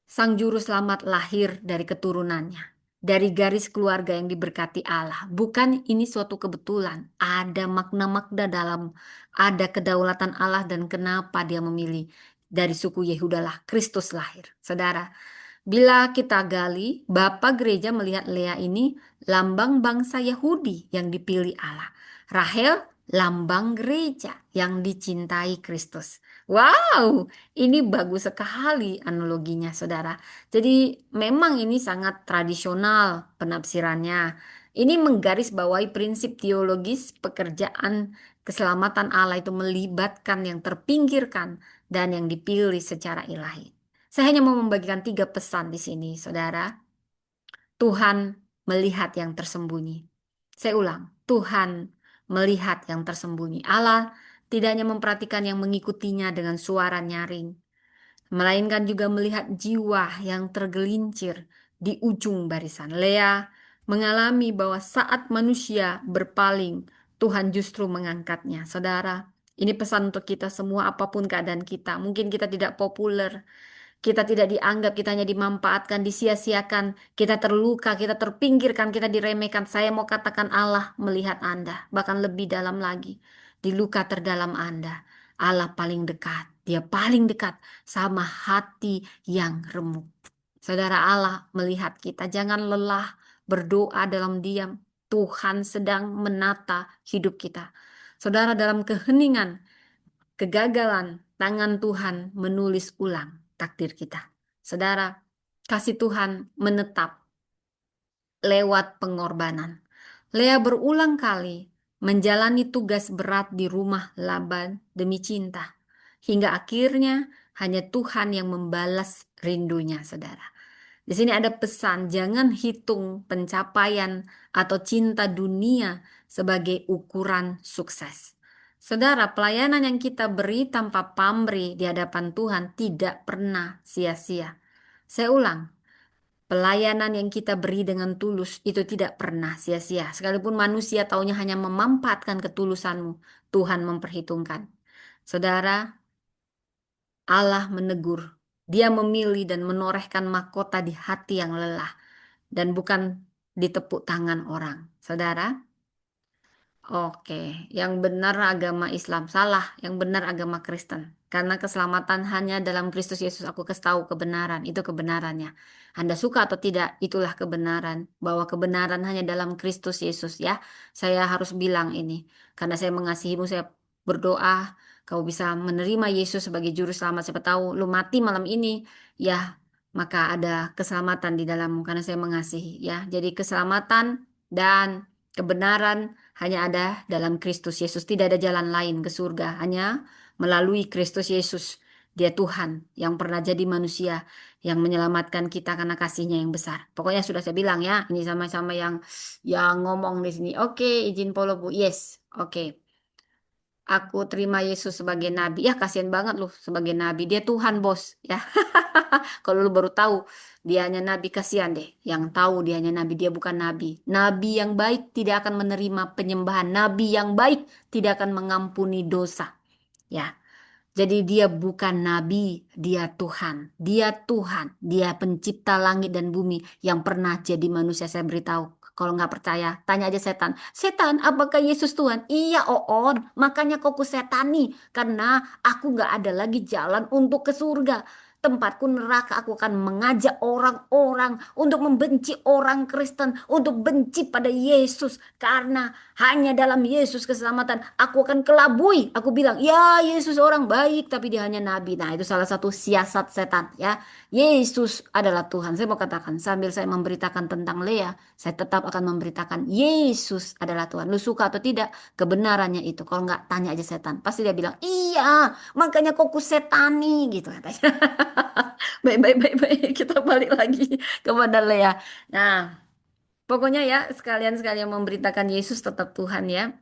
Sang Juru Selamat lahir dari keturunannya, dari garis keluarga yang diberkati Allah. Bukan ini suatu kebetulan, ada makna-makna dalam, ada kedaulatan Allah dan kenapa dia memilih dari suku Yehuda lah Kristus lahir. Saudara, bila kita gali, Bapak Gereja melihat Lea ini lambang bangsa Yahudi yang dipilih Allah. Rahel lambang gereja yang dicintai Kristus. Wow, ini bagus sekali analoginya, saudara. Jadi memang ini sangat tradisional penafsirannya. Ini menggarisbawahi prinsip teologis pekerjaan keselamatan Allah itu melibatkan yang terpinggirkan dan yang dipilih secara ilahi. Saya hanya mau membagikan 3 pesan di sini, saudara. Tuhan melihat yang tersembunyi. Saya ulang, Tuhan melihat yang tersembunyi. Allah tidak hanya memperhatikan yang mengikutinya dengan suara nyaring, melainkan juga melihat jiwa yang tergelincir di ujung barisan. Lea mengalami bahwa saat manusia berpaling, Tuhan justru mengangkatnya. Saudara, ini pesan untuk kita semua apapun keadaan kita. Mungkin kita tidak populer, kita tidak dianggap, kita hanya dimanfaatkan, disia-siakan, kita terluka, kita terpinggirkan, kita diremehkan. Saya mau katakan Allah melihat Anda, bahkan lebih dalam lagi. Di luka terdalam Anda, Allah paling dekat. Dia paling dekat sama hati yang remuk. Saudara, Allah melihat kita. Jangan lelah berdoa dalam diam. Tuhan sedang menata hidup kita. Saudara, dalam keheningan, kegagalan, tangan Tuhan menulis ulang takdir kita. Saudara, kasih Tuhan menetap lewat pengorbanan. Lea berulang kali menjalani tugas berat di rumah Laban demi cinta. Hingga akhirnya hanya Tuhan yang membalas rindunya, saudara. Di sini ada pesan, jangan hitung pencapaian atau cinta dunia sebagai ukuran sukses. Saudara, pelayanan yang kita beri tanpa pamrih di hadapan Tuhan tidak pernah sia-sia. Saya ulang, pelayanan yang kita beri dengan tulus itu tidak pernah sia-sia. Sekalipun manusia taunya hanya memanfaatkan ketulusanmu, Tuhan memperhitungkan. Saudara, Allah menegur. Dia memilih dan menorehkan mahkota di hati yang lelah dan bukan di tepuk tangan orang. Saudara, oke, yang benar agama Islam salah, yang benar agama Kristen. Karena keselamatan hanya dalam Kristus Yesus. Aku kasih tahu kebenaran, itu kebenarannya. Anda suka atau tidak, itulah kebenaran. Bahwa kebenaran hanya dalam Kristus Yesus ya. Saya harus bilang ini. Karena saya mengasihimu, saya berdoa. Kau bisa menerima Yesus sebagai juru selamat. Siapa tahu lu mati malam ini, ya maka ada keselamatan di dalammu. Karena saya mengasihi ya. Jadi keselamatan dan kebenaran hanya ada dalam Kristus Yesus. Tidak ada jalan lain ke surga. Hanya melalui Kristus Yesus. Dia Tuhan yang pernah jadi manusia. Yang menyelamatkan kita karena kasihnya yang besar. Pokoknya sudah saya bilang ya. Ini sama-sama yang ngomong di sini. Oke, izin follow Bu. Yes. Oke. Aku terima Yesus sebagai nabi. Ya, kasihan banget loh sebagai nabi. Dia Tuhan, bos. Ya. Kalau lu baru tahu dia hanya nabi, kasihan deh. Yang tahu dia hanya nabi, dia bukan nabi. Nabi yang baik tidak akan menerima penyembahan. Nabi yang baik tidak akan mengampuni dosa. Ya. Jadi dia bukan nabi, dia Tuhan. Dia Tuhan, dia pencipta langit dan bumi yang pernah jadi manusia. Saya beritahu. Kalau nggak percaya, tanya aja setan. Setan, apakah Yesus Tuhan? Iya, Oon. Makanya kau kusetani. Karena aku nggak ada lagi jalan untuk ke surga. Tempatku neraka, aku akan mengajak orang-orang untuk membenci orang Kristen, untuk benci pada Yesus. Karena hanya dalam Yesus keselamatan. Aku akan kelabui. Aku bilang, ya Yesus orang baik, tapi dia hanya nabi. Nah, itu salah satu siasat setan ya. Yesus adalah Tuhan. Saya mau katakan, sambil saya memberitakan tentang Lea, saya tetap akan memberitakan Yesus adalah Tuhan. Lu suka atau tidak, kebenarannya itu. Kalau nggak, tanya aja setan. Pasti dia bilang, iya, makanya kok kusetani gitu katanya. Baik, baik, baik, baik. Kita balik lagi kepada Lea. Nah, pokoknya ya, sekalian-sekalian memberitakan Yesus tetap Tuhan ya.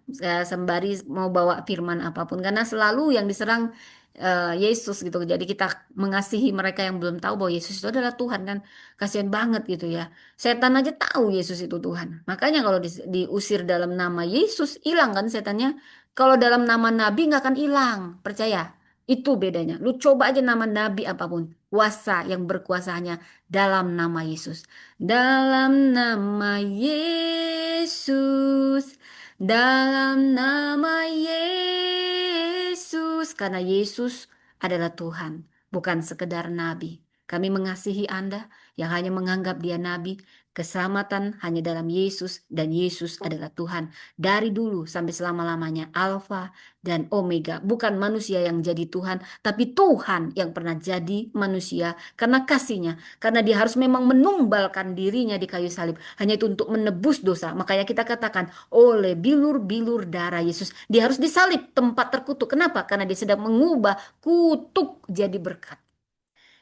Sembari mau bawa firman apapun. Karena selalu yang diserang Yesus gitu. Jadi kita mengasihi mereka yang belum tahu bahwa Yesus itu adalah Tuhan kan. Kasihan banget gitu ya. Setan aja tahu Yesus itu Tuhan. Makanya kalau diusir dalam nama Yesus, hilang kan setannya. Kalau dalam nama Nabi nggak akan hilang, percaya. Itu bedanya. Lu coba aja nama Nabi apapun. Kuasa yang berkuasa hanya dalam nama Yesus. Dalam nama Yesus. Dalam nama Yesus. Karena Yesus adalah Tuhan, bukan sekedar nabi. Kami mengasihi Anda yang hanya menganggap dia nabi. Keselamatan hanya dalam Yesus dan Yesus adalah Tuhan. Dari dulu sampai selama-lamanya Alfa dan Omega. Bukan manusia yang jadi Tuhan, tapi Tuhan yang pernah jadi manusia karena kasihnya. Karena dia harus memang menumbalkan dirinya di kayu salib. Hanya itu untuk menebus dosa. Makanya kita katakan oleh bilur-bilur darah Yesus. Dia harus disalib tempat terkutuk. Kenapa? Karena dia sedang mengubah kutuk jadi berkat.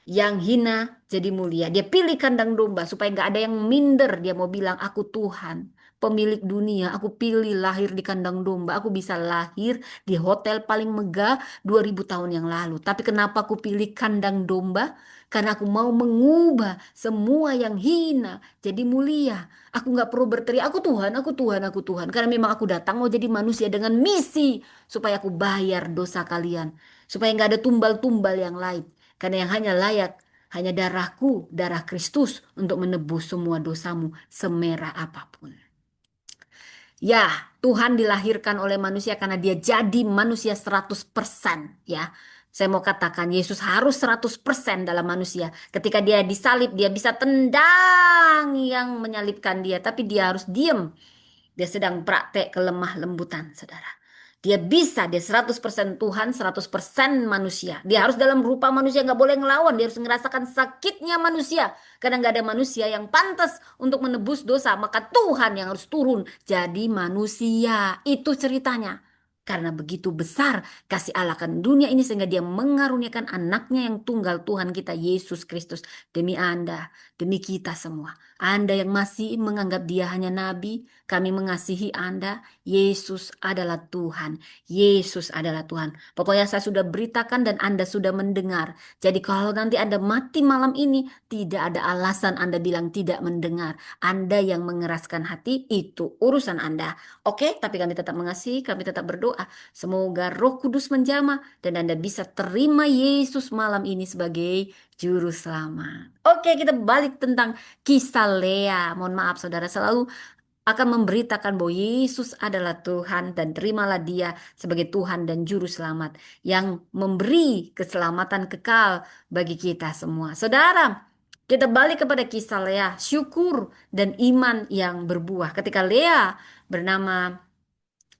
Yang hina jadi mulia. Dia pilih kandang domba supaya nggak ada yang minder. Dia mau bilang, aku Tuhan, pemilik dunia. Aku pilih lahir di kandang domba. Aku bisa lahir di hotel paling megah 2000 tahun yang lalu. Tapi kenapa aku pilih kandang domba? Karena aku mau mengubah semua yang hina jadi mulia. Aku nggak perlu berteriak, aku Tuhan, aku Tuhan, aku Tuhan. Karena memang aku datang mau jadi manusia dengan misi supaya aku bayar dosa kalian. Supaya nggak ada tumbal-tumbal yang lain. Karena yang hanya layak, hanya darahku, darah Kristus untuk menebus semua dosamu semerah apapun. Ya, Tuhan dilahirkan oleh manusia karena dia jadi manusia 100%, ya. Saya mau katakan Yesus harus 100% dalam manusia. Ketika dia disalib, dia bisa tendang yang menyalibkan dia. Tapi dia harus diam. Dia sedang praktek kelemah lembutan, saudara. Dia bisa, dia 100% Tuhan, 100% manusia. Dia harus dalam rupa manusia, nggak boleh ngelawan. Dia harus ngerasakan sakitnya manusia. Karena nggak ada manusia yang pantas untuk menebus dosa. Maka Tuhan yang harus turun jadi manusia. Itu ceritanya. Karena begitu besar kasih Allah akan dunia ini sehingga dia mengaruniakan anaknya yang tunggal Tuhan kita Yesus Kristus. Demi Anda, demi kita semua. Anda yang masih menganggap dia hanya nabi, kami mengasihi Anda. Yesus adalah Tuhan. Yesus adalah Tuhan. Pokoknya saya sudah beritakan dan Anda sudah mendengar. Jadi kalau nanti Anda mati malam ini, tidak ada alasan Anda bilang tidak mendengar. Anda yang mengeraskan hati, itu urusan Anda. Oke, tapi kami tetap mengasihi, kami tetap berdoa. Semoga Roh Kudus menjamah dan Anda bisa terima Yesus malam ini sebagai Juru Selamat. Oke, kita balik tentang kisah Lea. Mohon maaf saudara, selalu akan memberitakan bahwa Yesus adalah Tuhan dan terimalah dia sebagai Tuhan dan Juru Selamat yang memberi keselamatan kekal bagi kita semua. Saudara, kita balik kepada kisah Lea, syukur dan iman yang berbuah. Ketika Lea bernama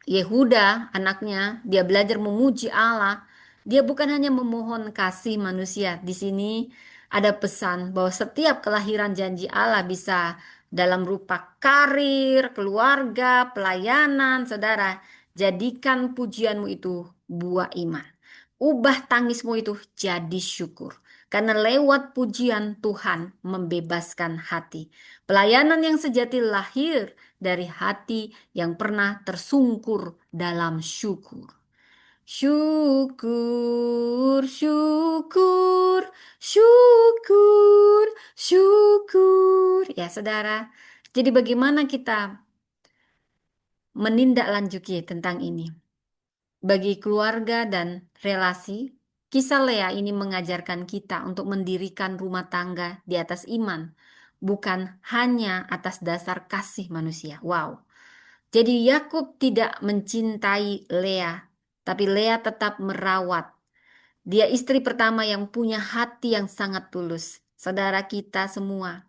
Yehuda, anaknya, dia belajar memuji Allah. Dia bukan hanya memohon kasih manusia. Di sini ada pesan bahwa setiap kelahiran janji Allah bisa dalam rupa karir, keluarga, pelayanan, saudara. Jadikan pujianmu itu buah iman. Ubah tangismu itu jadi syukur. Karena lewat pujian Tuhan membebaskan hati. Pelayanan yang sejati lahir dari hati yang pernah tersungkur dalam syukur. Syukur, syukur, syukur, syukur. Ya, saudara. Jadi bagaimana kita menindaklanjuti tentang ini? Bagi keluarga dan relasi, kisah Lea ini mengajarkan kita untuk mendirikan rumah tangga di atas iman, bukan hanya atas dasar kasih manusia. Wow. Jadi Yakub tidak mencintai Lea, tapi Lea tetap merawat. Dia istri pertama yang punya hati yang sangat tulus. Saudara kita semua,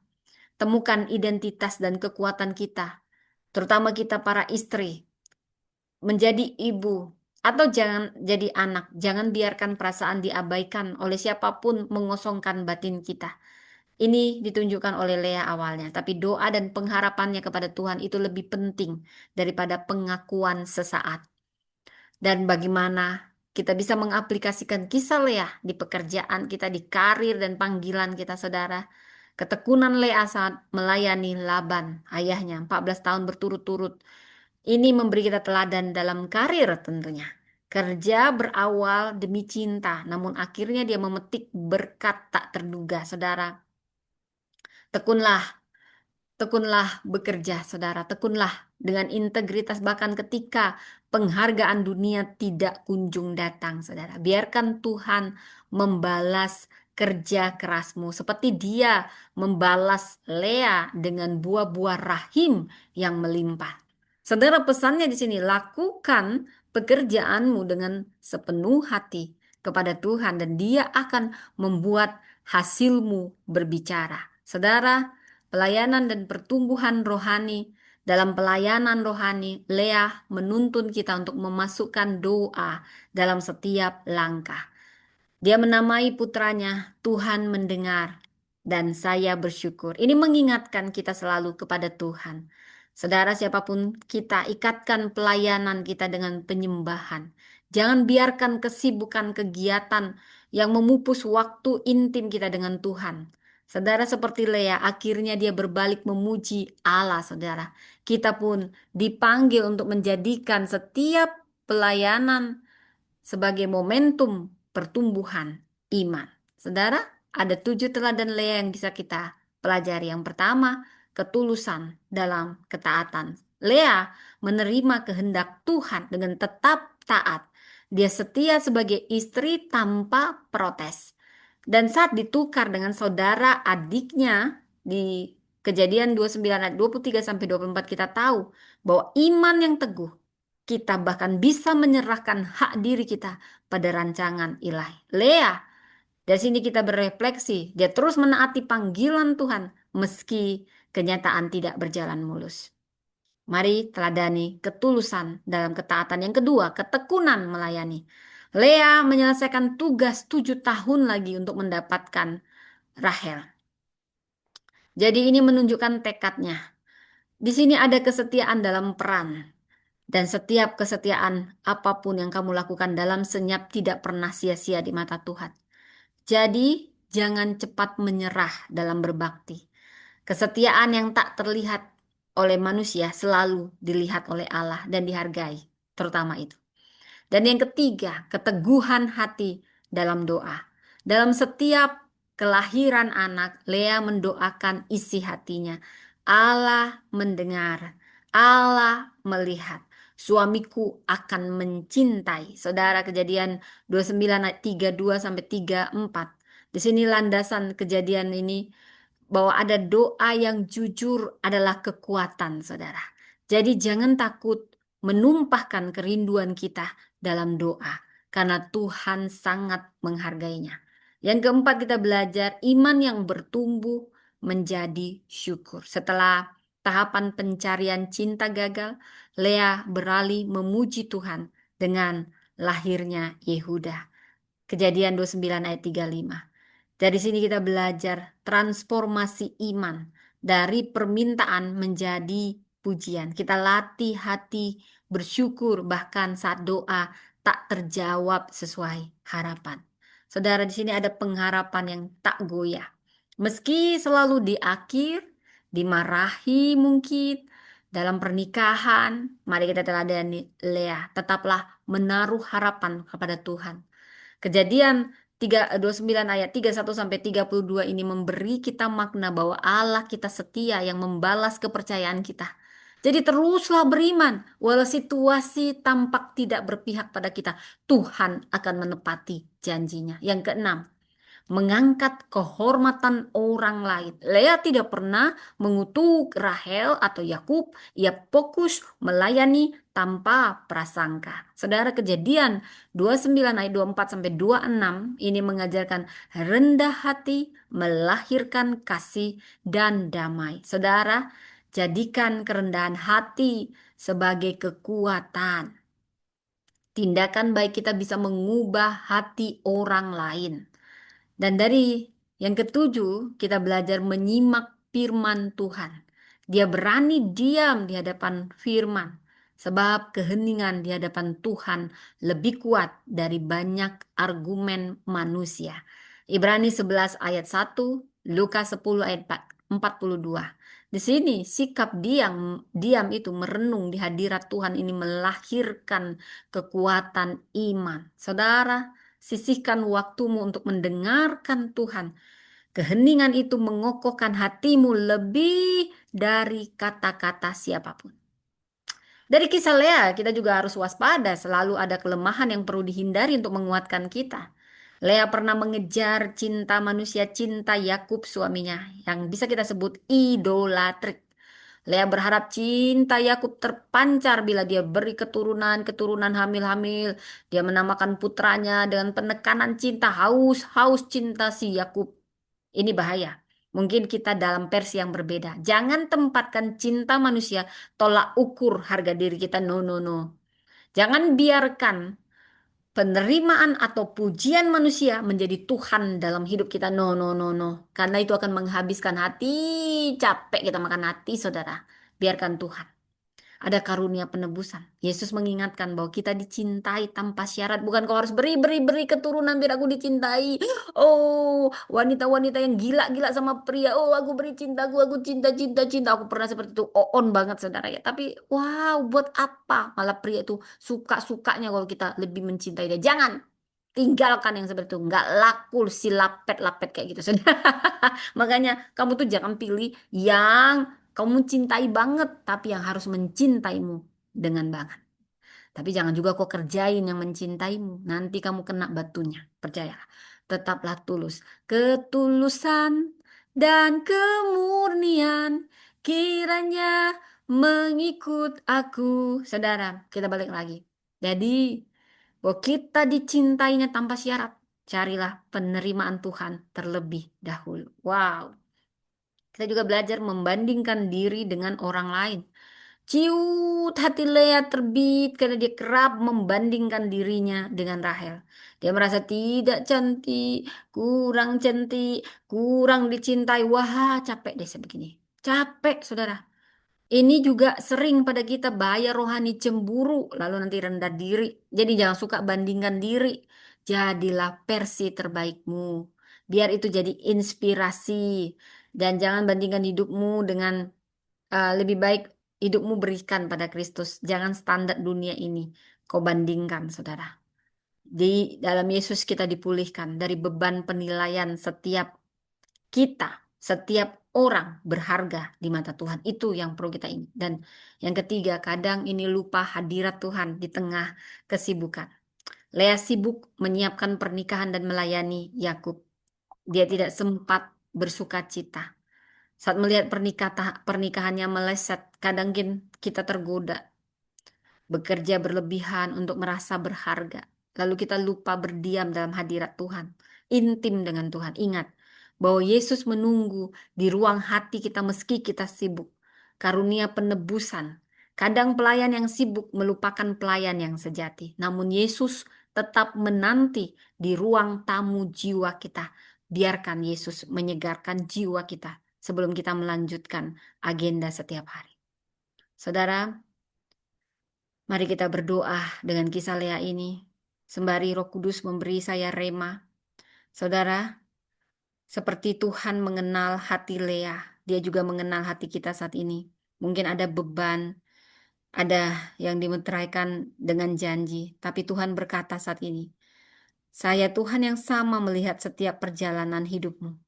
temukan identitas dan kekuatan kita, terutama kita para istri, menjadi ibu atau jangan jadi anak. Jangan biarkan perasaan diabaikan oleh siapapun mengosongkan batin kita. Ini ditunjukkan oleh Lea awalnya, tapi doa dan pengharapannya kepada Tuhan itu lebih penting daripada pengakuan sesaat. Dan bagaimana kita bisa mengaplikasikan kisah Lea di pekerjaan kita, di karir dan panggilan kita, saudara. Ketekunan Lea saat melayani Laban, ayahnya, 14 tahun berturut-turut. Ini memberi kita teladan dalam karir tentunya. Kerja berawal demi cinta, namun akhirnya dia memetik berkat tak terduga, saudara. Tekunlah. Tekunlah bekerja, saudara. Tekunlah dengan integritas bahkan ketika penghargaan dunia tidak kunjung datang, saudara. Biarkan Tuhan membalas kerja kerasmu seperti Dia membalas Lea dengan buah-buah rahim yang melimpah. Saudara, pesannya di sini, lakukan pekerjaanmu dengan sepenuh hati kepada Tuhan dan Dia akan membuat hasilmu berbicara. Saudara, pelayanan dan pertumbuhan rohani. Dalam pelayanan rohani, Leah menuntun kita untuk memasukkan doa dalam setiap langkah. Dia menamai putranya, Tuhan mendengar, dan saya bersyukur. Ini mengingatkan kita selalu kepada Tuhan. Saudara, siapapun kita, ikatkan pelayanan kita dengan penyembahan. Jangan biarkan kesibukan kegiatan yang memupus waktu intim kita dengan Tuhan. Saudara, seperti Lea, akhirnya dia berbalik memuji Allah, saudara. Kita pun dipanggil untuk menjadikan setiap pelayanan sebagai momentum pertumbuhan iman. Saudara, ada 7 teladan Lea yang bisa kita pelajari. Yang pertama, ketulusan dalam ketaatan. Lea menerima kehendak Tuhan dengan tetap taat. Dia setia sebagai istri tanpa protes. Dan saat ditukar dengan saudara adiknya di Kejadian 29 ayat 23 sampai 24 kita tahu bahwa iman yang teguh kita bahkan bisa menyerahkan hak diri kita pada rancangan ilahi. Lea, dari sini kita berefleksi, dia terus menaati panggilan Tuhan meski kenyataan tidak berjalan mulus. Mari teladani ketulusan dalam ketaatan. Yang kedua, ketekunan melayani. Lea menyelesaikan tugas 7 tahun lagi untuk mendapatkan Rahel. Jadi ini menunjukkan tekadnya. Di sini ada kesetiaan dalam peran. Dan setiap kesetiaan apapun yang kamu lakukan dalam senyap tidak pernah sia-sia di mata Tuhan. Jadi jangan cepat menyerah dalam berbakti. Kesetiaan yang tak terlihat oleh manusia selalu dilihat oleh Allah dan dihargai, terutama itu. Dan yang ketiga, keteguhan hati dalam doa. Dalam setiap kelahiran anak, Lea mendoakan isi hatinya. Allah mendengar, Allah melihat. Suamiku akan mencintai. Saudara, Kejadian 29 ayat 32 sampai 34. Di sini landasan kejadian ini bahwa ada doa yang jujur adalah kekuatan, saudara. Jadi jangan takut menumpahkan kerinduan kita dalam doa, karena Tuhan sangat menghargainya. Yang keempat, kita belajar iman yang bertumbuh menjadi syukur. Setelah tahapan pencarian cinta gagal, Lea beralih memuji Tuhan dengan lahirnya Yehuda. Kejadian 29 ayat 35. Dari sini kita belajar transformasi iman dari permintaan menjadi pujian. Kita latih hati bersyukur bahkan saat doa tak terjawab sesuai harapan. Saudara, di sini ada pengharapan yang tak goyah. Meski selalu di akhir, dimarahi mungkin, dalam pernikahan, mari kita teladani Lea, tetaplah menaruh harapan kepada Tuhan. Kejadian 29 ayat 31 sampai 32 ini memberi kita makna bahwa Allah kita setia yang membalas kepercayaan kita. Jadi teruslah beriman, walau situasi tampak tidak berpihak pada kita, Tuhan akan menepati janjinya. Yang keenam, mengangkat kehormatan orang lain. Lea tidak pernah mengutuk Rahel atau Yakub. Ia fokus melayani tanpa prasangka. Saudara, Kejadian 29 ayat 24 sampai 26 ini mengajarkan rendah hati melahirkan kasih dan damai. Saudara, jadikan kerendahan hati sebagai kekuatan. Tindakan baik kita bisa mengubah hati orang lain. Dan dari yang ketujuh, kita belajar menyimak firman Tuhan. Dia berani diam di hadapan firman, sebab keheningan di hadapan Tuhan lebih kuat dari banyak argumen manusia. Ibrani 11 ayat 1, Lukas 10 ayat 42. Di sini sikap diam, diam itu merenung di hadirat Tuhan ini melahirkan kekuatan iman. Saudara, sisihkan waktumu untuk mendengarkan Tuhan. Keheningan itu mengokohkan hatimu lebih dari kata-kata siapapun. Dari kisah Lea, kita juga harus waspada. Selalu ada kelemahan yang perlu dihindari untuk menguatkan kita. Lea pernah mengejar cinta manusia, cinta Yakub suaminya, yang bisa kita sebut idolatrik. Lea berharap cinta Yakub terpancar bila dia beri keturunan hamil-hamil. Dia menamakan putranya dengan penekanan cinta, haus cinta si Yakub. Ini bahaya. Mungkin kita dalam versi yang berbeda. Jangan tempatkan cinta manusia tolak ukur harga diri kita. No, no, no. Jangan biarkan penerimaan atau pujian manusia menjadi Tuhan dalam hidup kita. No, no, no, no. Karena itu akan menghabiskan hati. Capek kita makan hati, saudara. Biarkan Tuhan. Ada karunia penebusan. Yesus mengingatkan bahwa kita dicintai tanpa syarat. Bukan kau harus beri keturunan biar aku dicintai. Oh, wanita-wanita yang gila-gila sama pria. Oh, aku beri cintaku, aku cinta. Aku pernah seperti itu. On banget saudara ya. Tapi wow, buat apa? Malah pria itu suka-sukanya kalau kita lebih mencintai dia. Jangan. Tinggalkan yang seperti itu. Nggak laku si lapet-lapet kayak gitu. Saudara. Makanya kamu tuh jangan pilih yang kamu cintai banget, tapi yang harus mencintaimu dengan banget. Tapi jangan juga kau kerjain yang mencintaimu. Nanti kamu kena batunya. Percayalah. Tetaplah tulus. Ketulusan dan kemurnian kiranya mengikut aku. Saudara, kita balik lagi. Jadi, bahwa kita dicintainya tanpa syarat. Carilah penerimaan Tuhan terlebih dahulu. Wow. Kita juga belajar membandingkan diri dengan orang lain. Ciut hati Lea terbit karena dia kerap membandingkan dirinya dengan Rahel. Dia merasa tidak cantik, kurang dicintai. Wah, capek deh sebegini. Capek, saudara. Ini juga sering pada kita bahaya rohani cemburu, lalu nanti rendah diri. Jadi jangan suka bandingkan diri. Jadilah versi terbaikmu. Biar itu jadi inspirasi. Dan jangan bandingkan hidupmu dengan lebih baik hidupmu berikan pada Kristus. Jangan standar dunia ini. Kau bandingkan, saudara. Di dalam Yesus kita dipulihkan dari beban penilaian setiap orang berharga di mata Tuhan. Itu yang perlu kita ingat. Dan yang ketiga, kadang ini lupa hadirat Tuhan di tengah kesibukan. Lea sibuk menyiapkan pernikahan dan melayani Yakub. Dia tidak sempat bersuka cita. Saat melihat pernikahannya meleset, kadang kita tergoda bekerja berlebihan untuk merasa berharga. Lalu kita lupa berdiam dalam hadirat Tuhan, intim dengan Tuhan. Ingat bahwa Yesus menunggu di ruang hati kita meski kita sibuk. Karunia penebusan. Kadang pelayan yang sibuk melupakan pelayan yang sejati. Namun Yesus tetap menanti di ruang tamu jiwa kita. Biarkan Yesus menyegarkan jiwa kita sebelum kita melanjutkan agenda setiap hari. Saudara, mari kita berdoa dengan kisah Lea ini. Sembari Roh Kudus memberi saya rema. Saudara, seperti Tuhan mengenal hati Lea, Dia juga mengenal hati kita saat ini. Mungkin ada beban, ada yang dimeteraikan dengan janji. Tapi Tuhan berkata saat ini, saya Tuhan yang sama melihat setiap perjalanan hidupmu.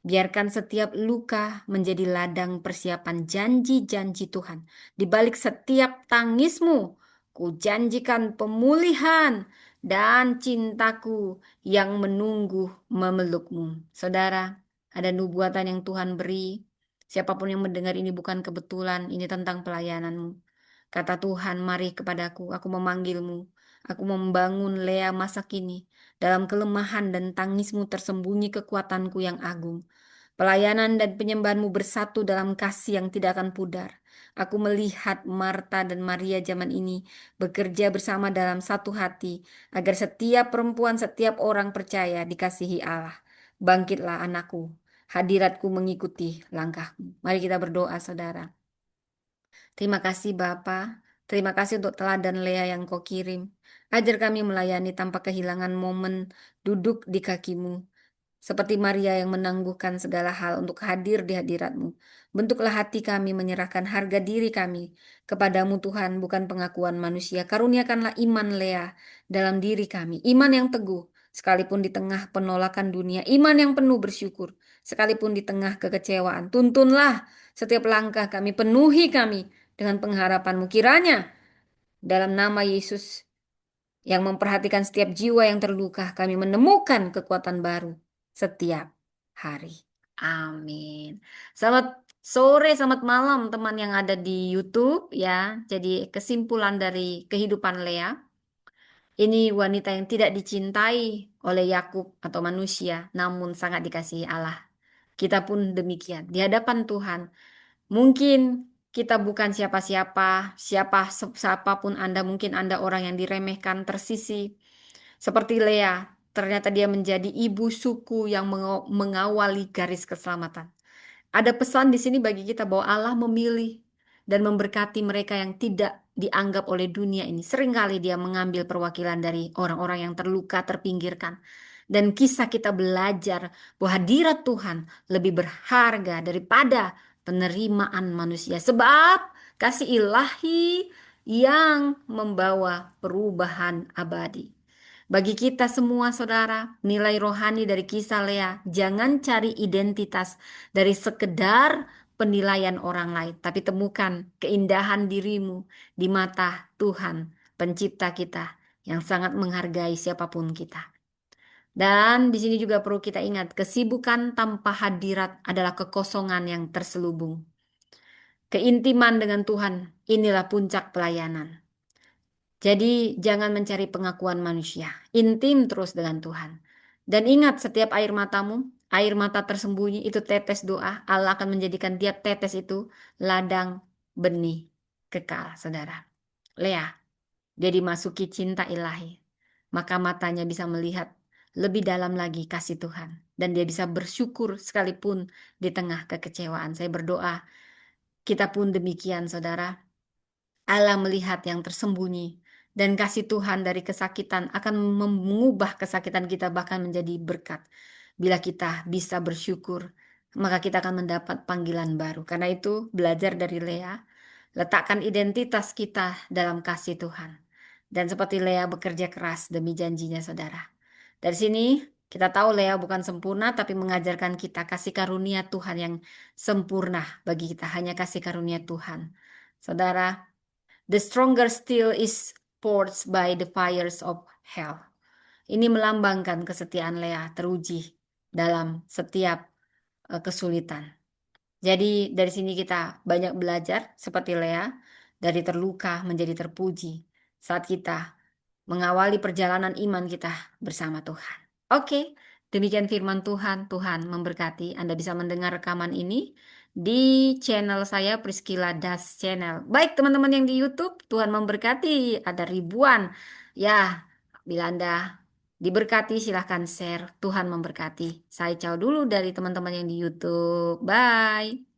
Biarkan setiap luka menjadi ladang persiapan janji-janji Tuhan. Di balik setiap tangismu, ku janjikan pemulihan dan cintaku yang menunggu memelukmu. Saudara, ada nubuatan yang Tuhan beri. Siapapun yang mendengar ini bukan kebetulan, ini tentang pelayananmu. Kata Tuhan, mari kepadaku, aku memanggilmu. Aku membangun Lea masa kini. Dalam kelemahan dan tangismu tersembunyi kekuatanku yang agung. Pelayanan dan penyembahanmu bersatu dalam kasih yang tidak akan pudar. Aku melihat Marta dan Maria zaman ini bekerja bersama dalam satu hati, agar setiap perempuan, setiap orang percaya dikasihi Allah. Bangkitlah anakku, hadiratku mengikuti langkahmu. Mari kita berdoa, saudara. Terima kasih Bapa. Terima kasih untuk teladan Lea yang kau kirim. Ajar kami melayani tanpa kehilangan momen duduk di kakimu. seperti Maria yang menangguhkan segala hal untuk hadir di hadirat-Mu. Bentuklah hati kami menyerahkan harga diri kami kepadamu Tuhan, bukan pengakuan manusia. Karuniakanlah iman Lea dalam diri kami, iman yang teguh, sekalipun di tengah penolakan dunia, iman yang penuh bersyukur, sekalipun di tengah kekecewaan. Tuntunlah setiap langkah kami, penuhi kami dengan pengharapan-Mu. Kiranya dalam nama Yesus yang memperhatikan setiap jiwa yang terluka, kami menemukan kekuatan baru setiap hari. Amin. Selamat sore, selamat malam teman yang ada di YouTube ya. Jadi kesimpulan dari kehidupan Lea, ini wanita yang tidak dicintai oleh Yakub atau manusia, namun sangat dikasihi Allah. Kita pun demikian di hadapan Tuhan. Mungkin kita bukan siapa-siapa, siapapun Anda, mungkin Anda orang yang diremehkan, tersisih. Seperti Lea, ternyata dia menjadi ibu suku yang mengawali garis keselamatan. Ada pesan di sini bagi kita bahwa Allah memilih dan memberkati mereka yang tidak dianggap oleh dunia ini. Seringkali dia mengambil perwakilan dari orang-orang yang terluka, terpinggirkan. Dan kisah kita belajar bahwa hadirat Tuhan lebih berharga daripada penerimaan manusia. Sebab kasih ilahi yang membawa perubahan abadi. Bagi kita semua saudara, nilai rohani dari kisah Lea, jangan cari identitas dari sekedar penilaian orang lain, tapi temukan keindahan dirimu di mata Tuhan, pencipta kita yang sangat menghargai siapapun kita. Dan di sini juga perlu kita ingat, kesibukan tanpa hadirat adalah kekosongan yang terselubung. Keintiman dengan Tuhan, inilah puncak pelayanan. Jadi jangan mencari pengakuan manusia. Intim terus dengan Tuhan. Dan ingat setiap air matamu, air mata tersembunyi itu tetes doa. Allah akan menjadikan tiap tetes itu ladang benih kekal, saudara. Lea, dia dimasuki cinta ilahi. Maka matanya bisa melihat lebih dalam lagi kasih Tuhan. Dan dia bisa bersyukur sekalipun di tengah kekecewaan. Saya berdoa, kita pun demikian, saudara. Allah melihat yang tersembunyi dan kasih Tuhan dari kesakitan akan mengubah kesakitan kita bahkan menjadi berkat. Bila kita bisa bersyukur, maka kita akan mendapat panggilan baru. Karena itu, belajar dari Lea, letakkan identitas kita dalam kasih Tuhan. Dan seperti Lea bekerja keras demi janjinya, saudara. Dari sini, kita tahu Lea bukan sempurna, tapi mengajarkan kita kasih karunia Tuhan yang sempurna bagi kita. Hanya kasih karunia Tuhan. Saudara, the stronger steel is forged by the fires of hell. Ini melambangkan kesetiaan Lea teruji dalam setiap kesulitan. Jadi dari sini kita banyak belajar seperti Lea, dari terluka menjadi terpuji saat kita mengawali perjalanan iman kita bersama Tuhan. Oke, demikian firman Tuhan. Tuhan memberkati. Anda bisa mendengar rekaman ini di channel saya Priscilla Das Channel. Baik teman-teman yang di YouTube, Tuhan memberkati. Ada ribuan. Ya, bila Anda diberkati silahkan share. Tuhan memberkati. Saya ciao dulu dari teman-teman yang di YouTube. Bye.